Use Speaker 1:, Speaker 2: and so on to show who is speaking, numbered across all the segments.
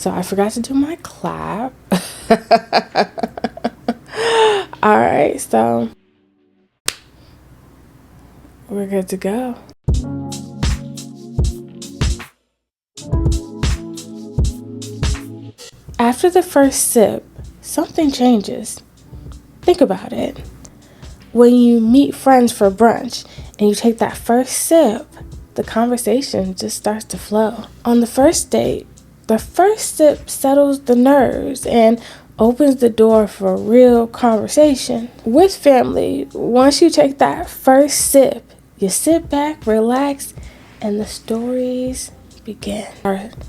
Speaker 1: So I forgot to do my clap. All right, so we're good to go. After the first sip, something changes. Think about it. When you meet friends for brunch and you take that first sip, the conversation just starts to flow. On the first date, the first sip settles the nerves and opens the door for real conversation. With family, once you take that first sip, you sit back, relax, and the stories begin.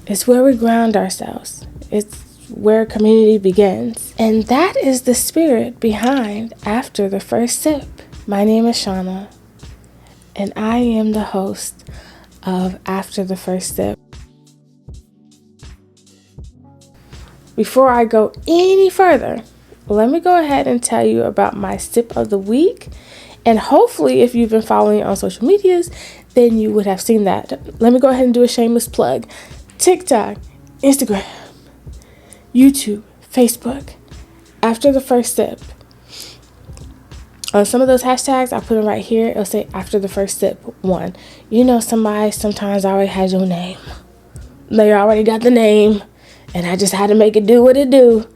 Speaker 1: It's where we ground ourselves. It's where community begins. And that is the spirit behind After the First Sip. My name is Shauna, and I am the host of After the First Sip. Before I go any further, let me go ahead and tell you about my sip of the week. And hopefully, if you've been following on social medias, then you would have seen that. Let me go ahead and do a shameless plug. TikTok, Instagram, YouTube, Facebook, After the First Sip. On some of those hashtags, I put them right here. It'll say After the First Sip 1. You know, somebody sometimes already has your name. They already got the name, and I just had to make it do what it do.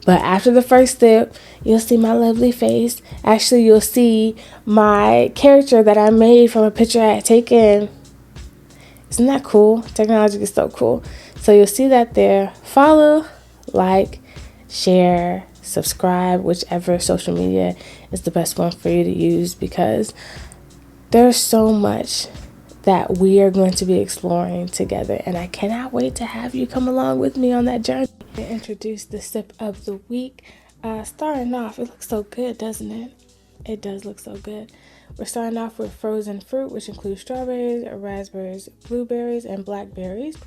Speaker 1: But after the first sip, you'll see my lovely face. Actually, you'll see my character that I made from a picture I had taken. Isn't that cool? Technology is so cool. So you'll see that there. Follow, like, share, subscribe, whichever social media is the best one for you to use, because there's so much that we are going to be exploring together, and I cannot wait to have you come along with me on that journey. I introduce the sip of the week. Starting off, it looks so good, doesn't it? It does look so good. We're starting off with frozen fruit, which includes strawberries, raspberries, blueberries, and blackberries,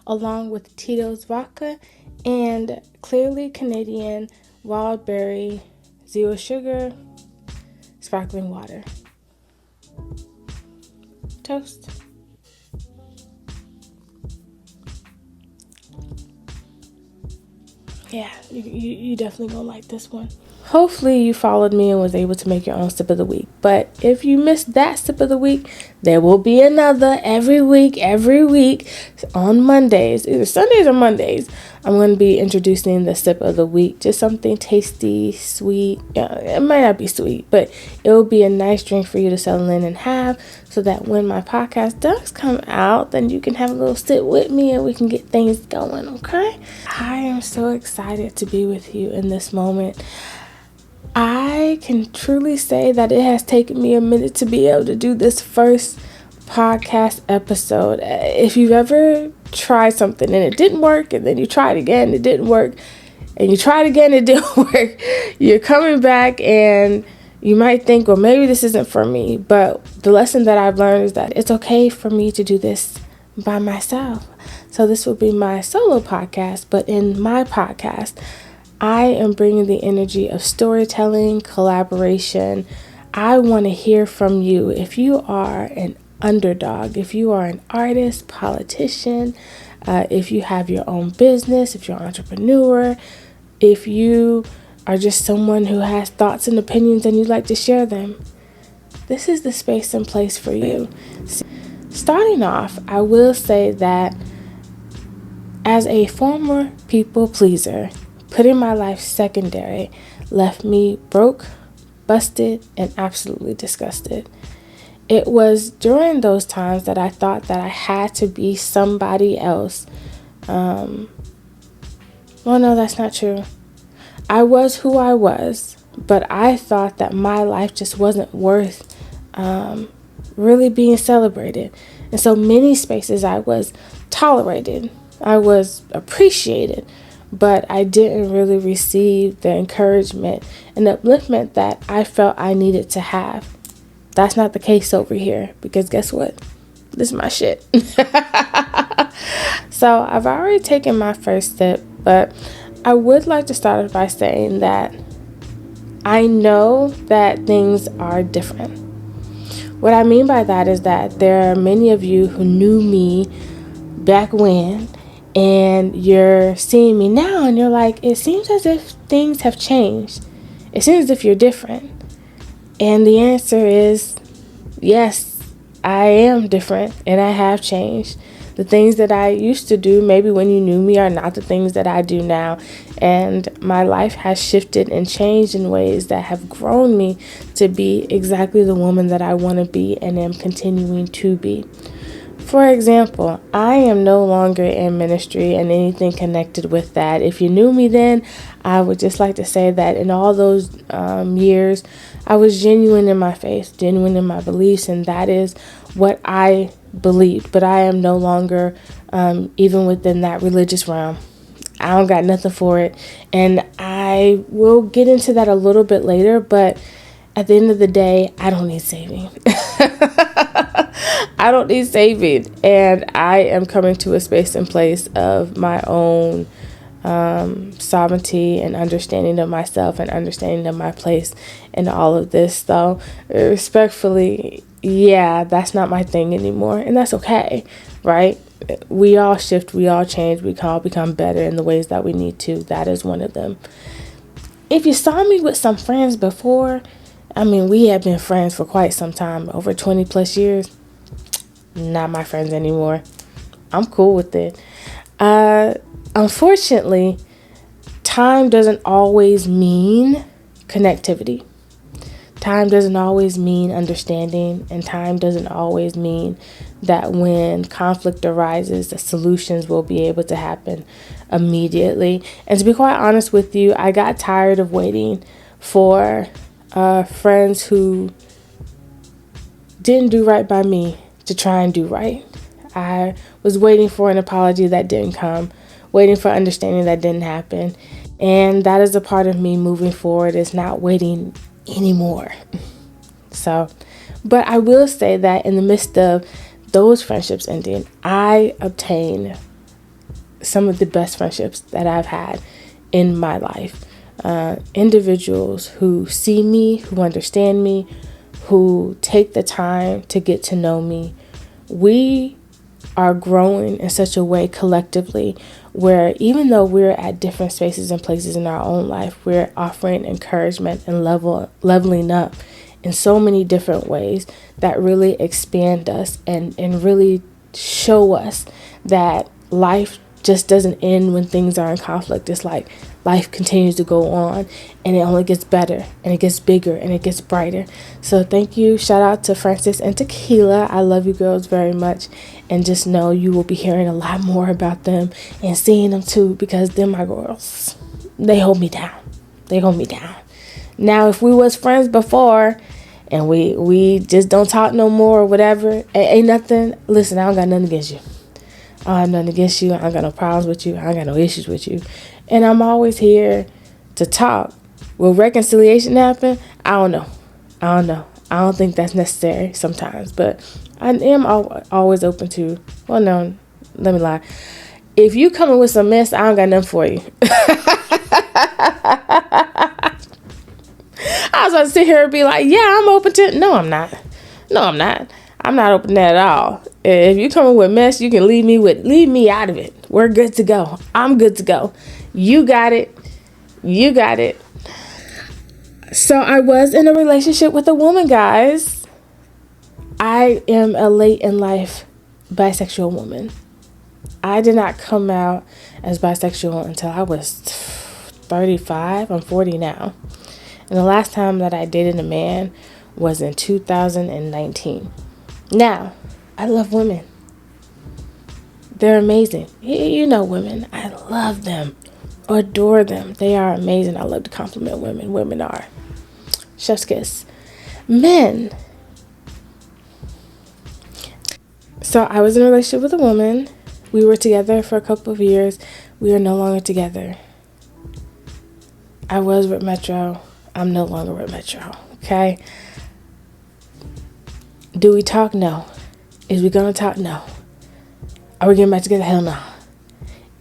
Speaker 1: along with Tito's vodka and clearly Canadian wild berry, zero sugar, sparkling water. Toast. Yeah, you definitely gonna like this one. Hopefully you followed me and was able to make your own sip of the week. But if you missed that sip of the week, there will be another every week on Mondays, either Sundays or Mondays. I'm going to be introducing the sip of the week, just something tasty, sweet. It might not be sweet, but it will be a nice drink for you to settle in and have, so that when my podcast does come out, then you can have a little sit with me and we can get things going, okay? I am so excited to be with you in this moment. I can truly say that it has taken me a minute to be able to do this first podcast episode. If you've ever tried something and it didn't work, and then you tried again, it didn't work, and you tried again, it didn't work, you're coming back and you might think, well, maybe this isn't for me. But the lesson that I've learned is that it's okay for me to do this by myself. So this will be my solo podcast, but in my podcast, I am bringing the energy of storytelling, collaboration. I want to hear from you. If you are an underdog, if you are an artist, politician, if you have your own business, if you're an entrepreneur, if you are just someone who has thoughts and opinions and you'd like to share them, this is the space and place for you. Starting off, I will say that as a former people pleaser, putting my life secondary left me broke, busted, and absolutely disgusted. It was during those times that I thought that I had to be somebody else. Well, no, that's not true. I was who I was, but I thought that my life just wasn't worth really being celebrated. In so many spaces, I was tolerated, I was appreciated, but I didn't really receive the encouragement and upliftment that I felt I needed to have. That's not the case over here, because guess what? This is my shit. So I've already taken my first sip, but I would like to start by saying that I know that things are different. What I mean by that is that there are many of you who knew me back when, And you're seeing me now and you're like, it seems as if things have changed. It seems as if you're different. And the answer is yes, I am different and I have changed. The things that I used to do, maybe when you knew me, are not the things that I do now. And my life has shifted and changed in ways that have grown me to be exactly the woman that I want to be and am continuing to be. For example, I am no longer in ministry and anything connected with that. If you knew me then, I would just like to say that in all those years, I was genuine in my faith, genuine in my beliefs, and that is what I believed. But I am no longer even within that religious realm. I don't got nothing for it. And I will get into that a little bit later, but at the end of the day, I don't need saving. I don't need saving. And I am coming to a space and place of my own sovereignty and understanding of myself and understanding of my place in all of this. So respectfully, yeah, that's not my thing anymore. And that's okay, right? We all shift, we all change, we can all become better in the ways that we need to. That is one of them. If you saw me with some friends before, I mean, we have been friends for quite some time, over 20 plus years. Not my friends anymore. I'm cool with it. Unfortunately, time doesn't always mean connectivity. Time doesn't always mean understanding, and time doesn't always mean that when conflict arises, the solutions will be able to happen immediately. And to be quite honest with you, I got tired of waiting for friends who didn't do right by me to try and do right. I was waiting for an apology that didn't come, waiting for understanding that didn't happen. And that is a part of me moving forward, is not waiting anymore. So, but I will say that in the midst of those friendships ending, I obtained some of the best friendships that I've had in my life. Individuals who see me, who understand me, who take the time to get to know me. We are growing in such a way collectively where even though we're at different spaces and places in our own life, we're offering encouragement and leveling up in so many different ways that really expand us and really show us that life just doesn't end when things are in conflict. It's like life continues to go on and it only gets better and it gets bigger and it gets brighter. So thank you. Shout out to Francis and Tequila. I love you girls very much. And just know you will be hearing a lot more about them and seeing them too, because they're my girls. They hold me down. They hold me down. Now, if we was friends before and we just don't talk no more or whatever, ain't nothing. Listen, I don't got nothing against you. I don't have nothing against you. I ain't got no problems with you. I ain't got no issues with you. And I'm always here to talk. Will reconciliation happen? I don't know. I don't think that's necessary sometimes. But I am always open to, well, no, let me lie. If you coming with some mess, I don't got nothing for you. I was about to sit here and be like, yeah, I'm open to it. No, I'm not. I'm not open to that at all. If you coming with mess, you can leave me out of it. We're good to go. I'm good to go. You got it. So I was in a relationship with a woman, guys. I am a late in life bisexual woman. I did not come out as bisexual until I was 35. I'm 40 now. And the last time that I dated a man was in 2019. Now, I love women. They're amazing. You know women. I love them. Adore them. They are amazing. I love to compliment women. Women are chef's kiss. Men. So I was in a relationship with a woman. We were together for a couple of years. We are no longer together. I was with Metro. I'm no longer with Metro. Okay? Do we talk? No. Is we gonna talk? No. Are we getting back together? Hell no.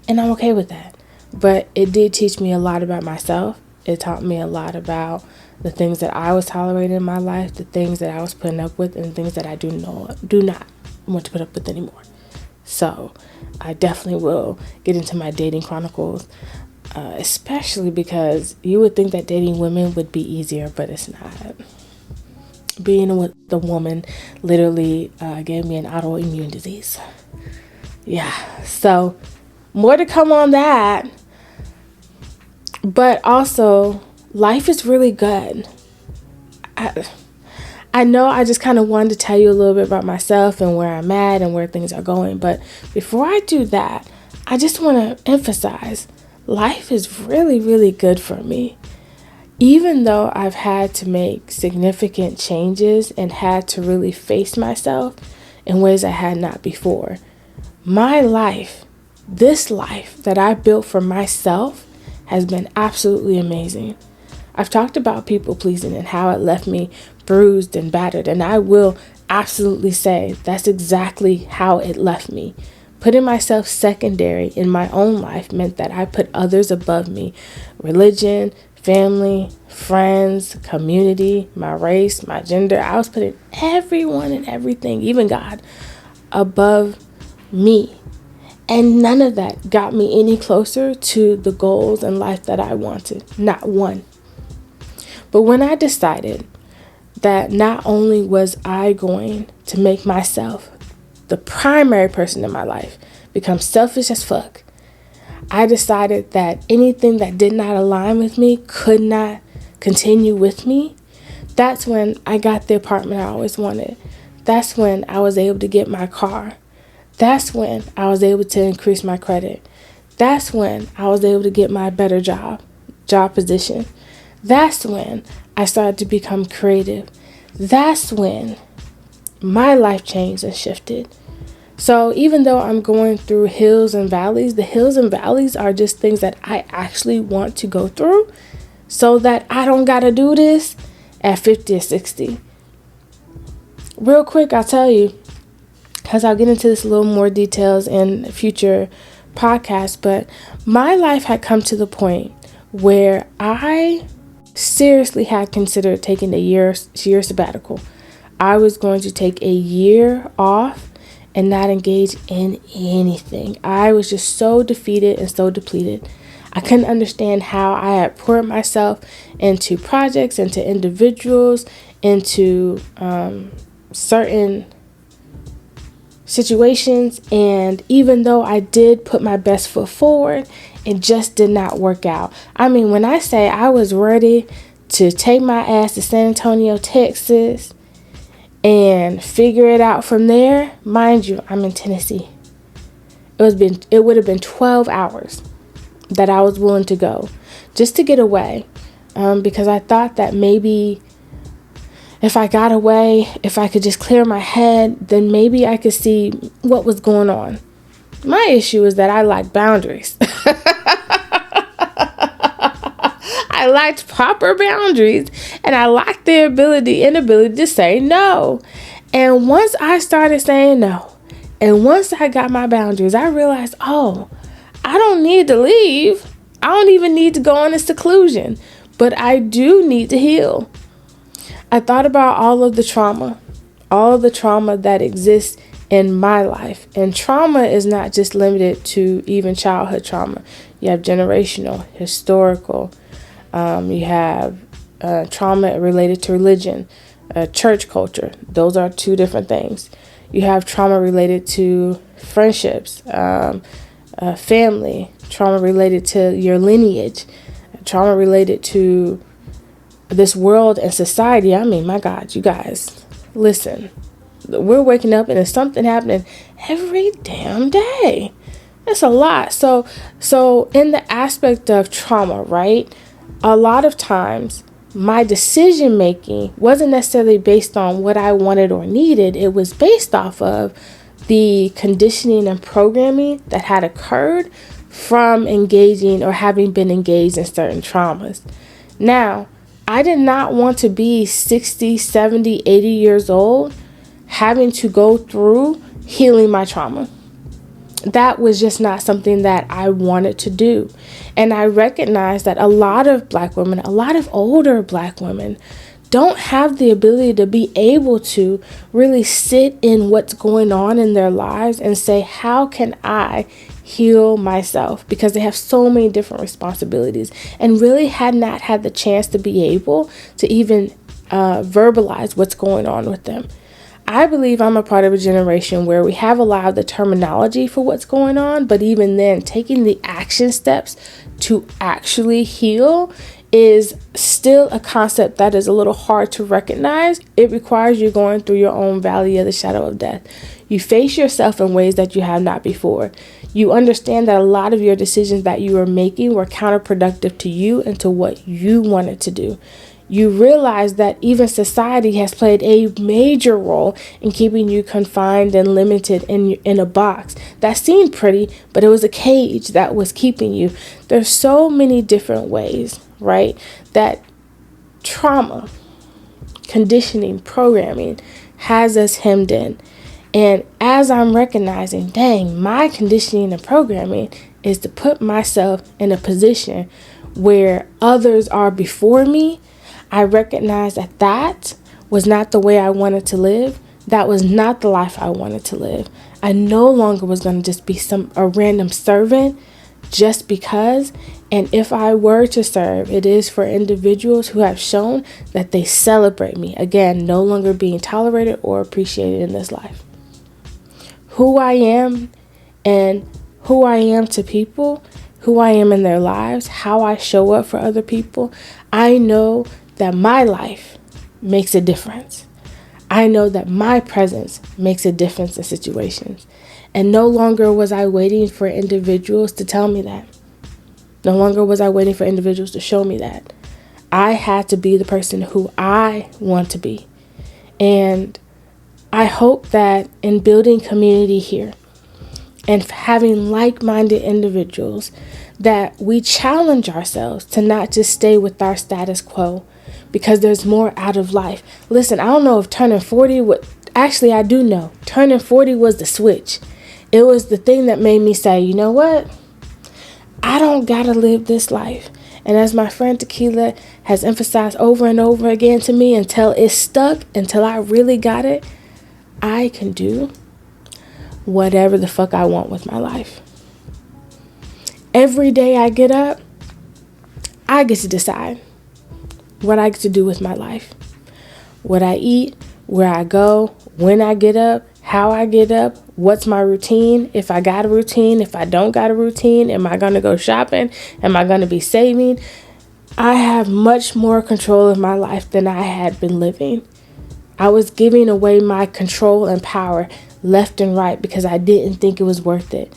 Speaker 1: And I'm okay with that. But it did teach me a lot about myself. It taught me a lot about the things that I was tolerating in my life, the things that I was putting up with, and the things that I do not want to put up with anymore. So I definitely will get into my dating chronicles, especially because you would think that dating women would be easier, but it's not. Being with the woman literally gave me an autoimmune disease. Yeah, so more to come on that. But also, life is really good. I know I just kind of wanted to tell you a little bit about myself and where I'm at and where things are going. But before I do that, I just want to emphasize life is really, really good for me. Even though I've had to make significant changes and had to really face myself in ways I had not before, my life, this life that I built for myself, has been absolutely amazing. I've talked about people pleasing and how it left me bruised and battered, and I will absolutely say that's exactly how it left me. Putting myself secondary in my own life meant that I put others above me. Religion, family, friends, community, my race, my gender. I was putting everyone and everything, even God, above me. And none of that got me any closer to the goals in life that I wanted. Not one. But when I decided that not only was I going to make myself the primary person in my life, become selfish as fuck, I decided that anything that did not align with me could not continue with me. That's when I got the apartment I always wanted. That's when I was able to get my car. That's when I was able to increase my credit. That's when I was able to get my better job position. That's when I started to become creative. That's when my life changed and shifted. So even though I'm going through hills and valleys, the hills and valleys are just things that I actually want to go through so that I don't got to do this at 50 or 60. Real quick, I'll tell you, because I'll get into this a little more details in future podcasts, but my life had come to the point where I seriously had considered taking a year sabbatical. I was going to take a year off and not engage in anything. I was just so defeated and so depleted. I couldn't understand how I had poured myself into projects, into individuals, into certain situations, and even though I did put my best foot forward, it just did not work out. I mean, when I say I was ready to take my ass to San Antonio, Texas, and figure it out from there, mind you, I'm in Tennessee. It would have been 12 hours that I was willing to go just to get away, because I thought that maybe if I got away, if I could just clear my head, then maybe I could see what was going on. My issue is that I lack boundaries. I lacked proper boundaries, and I lacked the inability to say no. And once I started saying no, and once I got my boundaries, I realized, I don't need to leave. I don't even need to go into seclusion, but I do need to heal. I thought about all of the trauma that exists in my life. And trauma is not just limited to even childhood trauma. You have generational, historical, you have trauma related to religion, church culture. Those are two different things. You have trauma related to friendships, family, trauma related to your lineage, trauma related to this world and society. I mean, my God, you guys, listen, we're waking up and there's something happening every damn day. It's a lot. So in the aspect of trauma, right? A lot of times my decision making wasn't necessarily based on what I wanted or needed. It was based off of the conditioning and programming that had occurred from engaging or having been engaged in certain traumas. Now, I did not want to be 60, 70, 80 years old having to go through healing my trauma. That was just not something that I wanted to do. And I recognized that a lot of Black women, a lot of older Black women, don't have the ability to be able to really sit in what's going on in their lives and say, how can I heal myself? Because they have so many different responsibilities and really had not had the chance to be able to even verbalize what's going on with them. I believe I'm a part of a generation where we have a lot of the terminology for what's going on, but even then, taking the action steps to actually heal is still a concept that is a little hard to recognize. It requires you going through your own valley of the shadow of death. You face yourself in ways that you have not before. You understand that a lot of your decisions that you were making were counterproductive to you and to what you wanted to do. You realize that even society has played a major role in keeping you confined and limited in a box that seemed pretty, but it was a cage that was keeping you. There's so many different ways, right, that trauma, conditioning, programming has us hemmed in. And as I'm recognizing, dang, my conditioning and programming is to put myself in a position where others are before me, I recognize that that was not the way I wanted to live. That was not the life I wanted to live. I no longer was going to just be a random servant just because. And if I were to serve, it is for individuals who have shown that they celebrate me. Again, no longer being tolerated or appreciated in this life. Who I am and who I am to people, who I am in their lives, how I show up for other people, I know that my life makes a difference. I know that my presence makes a difference in situations. And no longer was I waiting for individuals to tell me that. No longer was I waiting for individuals to show me that. I had to be the person who I want to be. And I hope that in building community here and having like-minded individuals, that we challenge ourselves to not just stay with our status quo, because there's more out of life. Listen, I don't know if turning 40 would, actually I do know. Turning 40 was the switch. It was the thing that made me say, you know what? I don't gotta live this life. And as my friend Tequila has emphasized over and over again to me, until it's stuck, until I really got it, I can do whatever the fuck I want with my life. Every day I get up, I get to decide what I get to do with my life. What I eat, where I go, when I get up, how I get up, what's my routine, if I got a routine, if I don't got a routine, am I going to go shopping, am I going to be saving? I have much more control of my life than I had been living. I was giving away my control and power left and right because I didn't think it was worth it.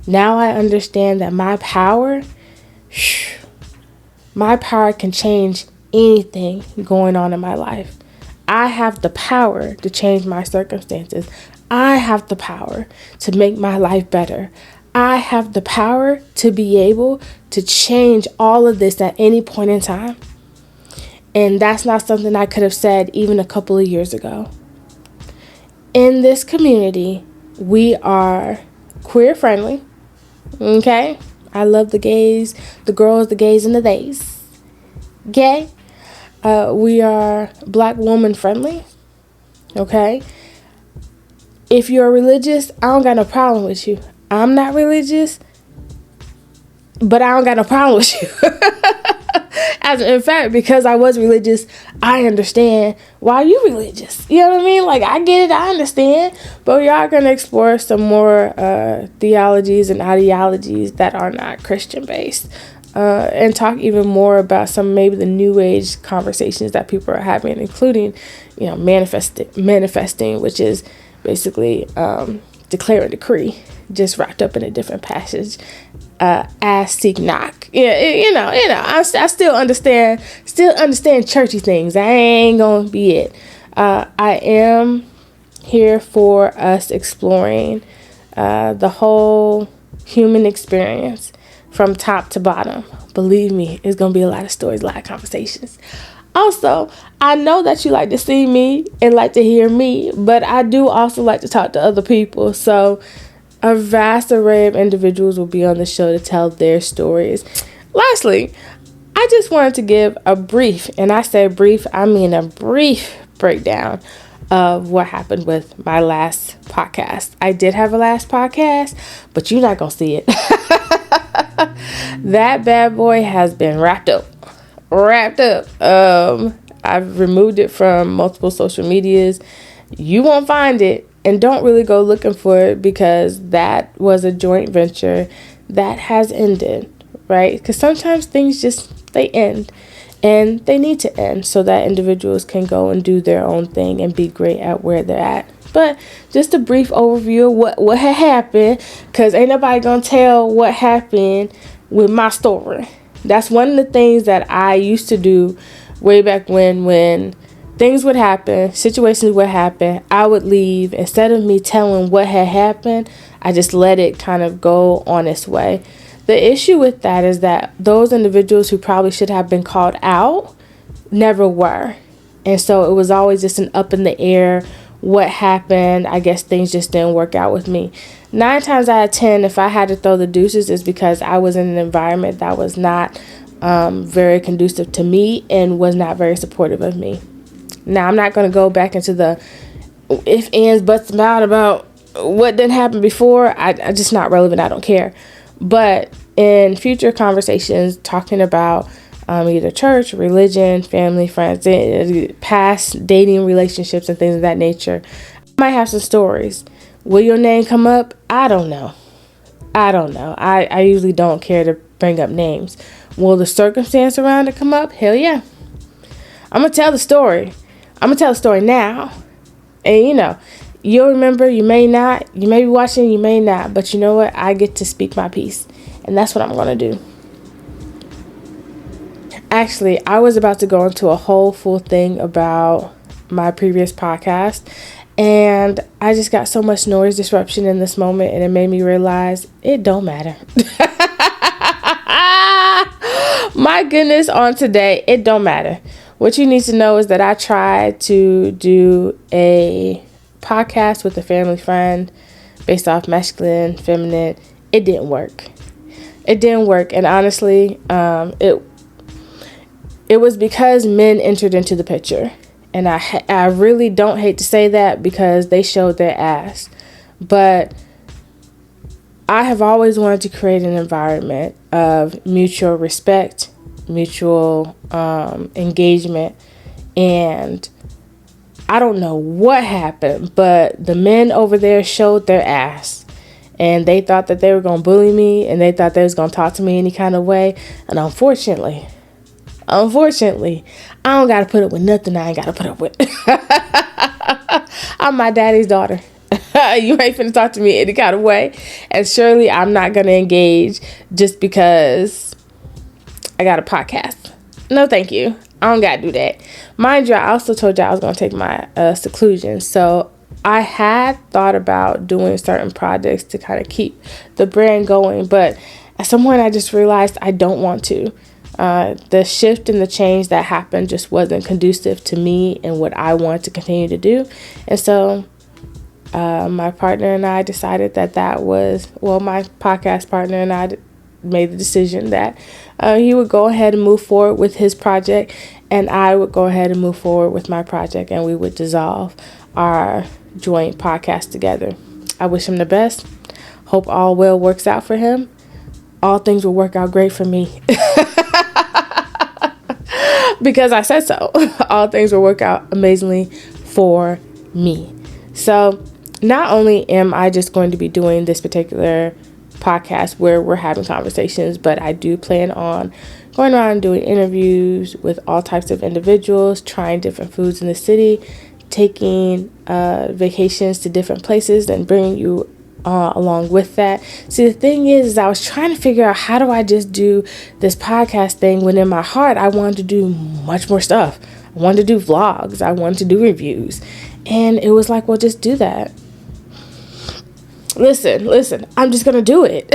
Speaker 1: Now I understand that my power can change anything going on in my life. I have the power to change my circumstances. I have the power to make my life better. I have the power to be able to change all of this at any point in time. And that's not something I could have said even a couple of years ago. In this community, we are queer friendly. Okay? I love the gays, the girls, the gays, and the theys. Okay? We are Black woman friendly. Okay? If you're religious, I don't got no problem with you. I'm not religious, but I don't got no problem with you. In fact, because I was religious, I understand why you religious. You know what I mean? Like, I get it, I understand. But we are going to explore some more theologies and ideologies that are not Christian based. And talk even more about some maybe the new age conversations that people are having, including, manifesting, which is basically declare and decree, just wrapped up in a different passage. Ask, seek, knock. I still understand churchy things. That ain't gonna be it. I am here for us exploring the whole human experience from top to bottom. Believe me, it's gonna be a lot of stories, a lot of conversations. Also, I know that you like to see me and like to hear me, but I do also like to talk to other people. So a vast array of individuals will be on the show to tell their stories. Lastly, I I just wanted to give a brief, and I say brief, I mean a brief breakdown of what happened with my last podcast. I did have a last podcast, but you're not going to see it. That bad boy has been wrapped up. I've removed it from multiple social medias. You won't find it, and don't really go looking for it, because that was a joint venture that has ended, right? Because sometimes things they end, and they need to end so that individuals can go and do their own thing and be great at where they're at. But just a brief overview of what had happened, because ain't nobody gonna tell what happened with my story. That's one of the things that I used to do way back when things would happen, situations would happen, I would leave. Instead of me telling what had happened, I just let it kind of go on its way. The issue with that is that those individuals who probably should have been called out never were. And so it was always just an up in the air. What happened? I guess things just didn't work out with me. 9 times out of 10, if I had to throw the deuces, is because I was in an environment that was not very conducive to me and was not very supportive of me. Now, I'm not going to go back into the if, ands, buts about what didn't happen before. I just not relevant. I don't care. But in future conversations, talking about either church, religion, family, friends, past dating relationships and things of that nature, I might have some stories. Will your name come up? I don't know. I usually don't care to bring up names. Will the circumstance around it come up? Hell yeah. I'm going to tell the story. I'm going to tell the story now. And you'll remember, you may not. You may be watching, you may not. But you know what? I get to speak my piece. And that's what I'm going to do. Actually, I was about to go into a whole full thing about my previous podcast. And I just got so much noise disruption in this moment. And it made me realize it don't matter. My goodness, on today, it don't matter. What you need to know is that I tried to do a podcast with a family friend based off masculine, feminine. It didn't work. And honestly, it was because men entered into the picture. And I really don't hate to say that, because they showed their ass. But I have always wanted to create an environment of mutual respect, mutual engagement. And I don't know what happened, but the men over there showed their ass. And they thought that they were going to bully me, and they thought they was going to talk to me any kind of way. And unfortunately, I don't got to put up with nothing I ain't got to put up with. I'm my daddy's daughter. You ain't finna talk to me any kind of way. And surely I'm not going to engage just because I got a podcast. No, thank you. I don't got to do that. Mind you, I also told you I was going to take my seclusion. So I had thought about doing certain projects to kind of keep the brand going. But at some point I just realized I don't want to. The shift and the change that happened just wasn't conducive to me and what I wanted to continue to do. And so my partner and I decided my podcast partner and I made the decision that he would go ahead and move forward with his project, and I would go ahead and move forward with my project, and we would dissolve our joint podcast together. I wish him the best. Hope all well works out for him. All things will work out great for me. Because I said so. All things will work out amazingly for me. So not only am I just going to be doing this particular podcast where we're having conversations, but I do plan on going around and doing interviews with all types of individuals, trying different foods in the city, taking vacations to different places, and bringing you along with that. See, the thing is I was trying to figure out, how do I just do this podcast thing when in my heart I wanted to do much more stuff. I wanted to do vlogs. I wanted to do reviews. And it was like, well, just do that. Listen, I'm just going to do it.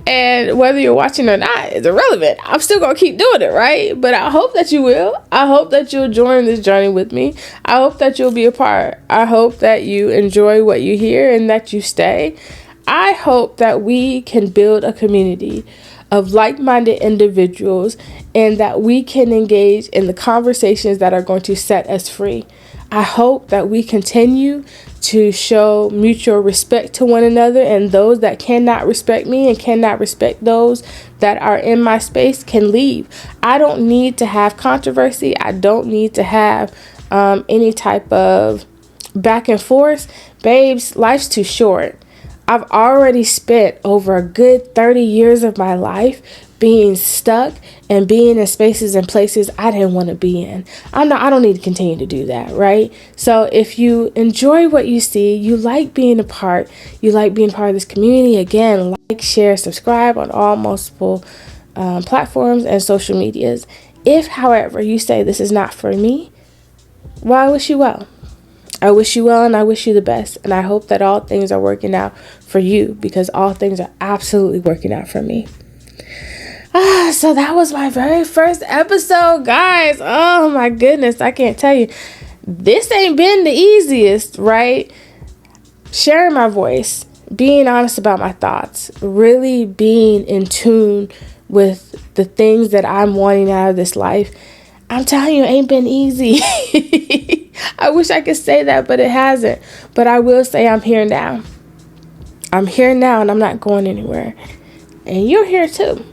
Speaker 1: And whether you're watching or not is irrelevant. I'm still going to keep doing it, right? But I hope that you will. I hope that you'll join this journey with me. I hope that you'll be a part. I hope that you enjoy what you hear and that you stay. I hope that we can build a community of like-minded individuals, and that we can engage in the conversations that are going to set us free. I hope that we continue to show mutual respect to one another, and those that cannot respect me and cannot respect those that are in my space can leave. I don't need to have controversy. I don't need to have any type of back and forth. Babes, life's too short. I've already spent over a good 30 years of my life being stuck and being in spaces and places I didn't want to be in. I don't need to continue to do that, right? So if you enjoy what you see, you like being a part of this community, again, like, share, subscribe on all multiple platforms and social medias. If, however, you say this is not for me, well, I wish you well. I wish you well, and I wish you the best. And I hope that all things are working out for you, because all things are absolutely working out for me. So that was my very first episode, guys. Oh my goodness, I can't tell you. This ain't been the easiest, right? Sharing my voice, being honest about my thoughts, really being in tune with the things that I'm wanting out of this life. I'm telling you, it ain't been easy. I wish I could say that, but it hasn't. But I will say I'm here now. I'm here now, and I'm not going anywhere. And you're here too.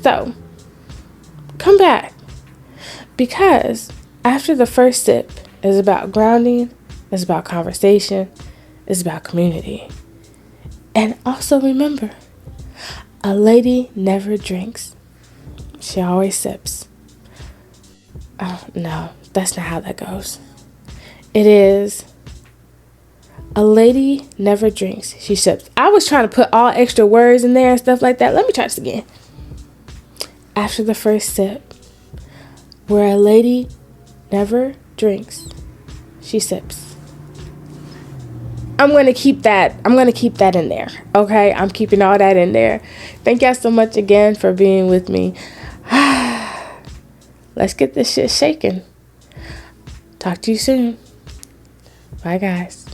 Speaker 1: So, come back. Because after the first sip is about grounding, it's about conversation, it's about community. And also remember, a lady never drinks. She always sips. No, that's not how that goes. It is, a lady never drinks, she sips. I was trying to put all extra words in there and stuff like that. Let me try this again. After the first sip, where a lady never drinks, she sips. I'm going to keep that in there. Okay? I'm keeping all that in there. Thank y'all so much again for being with me. Let's get this shit shaking. Talk to you soon. Bye, guys.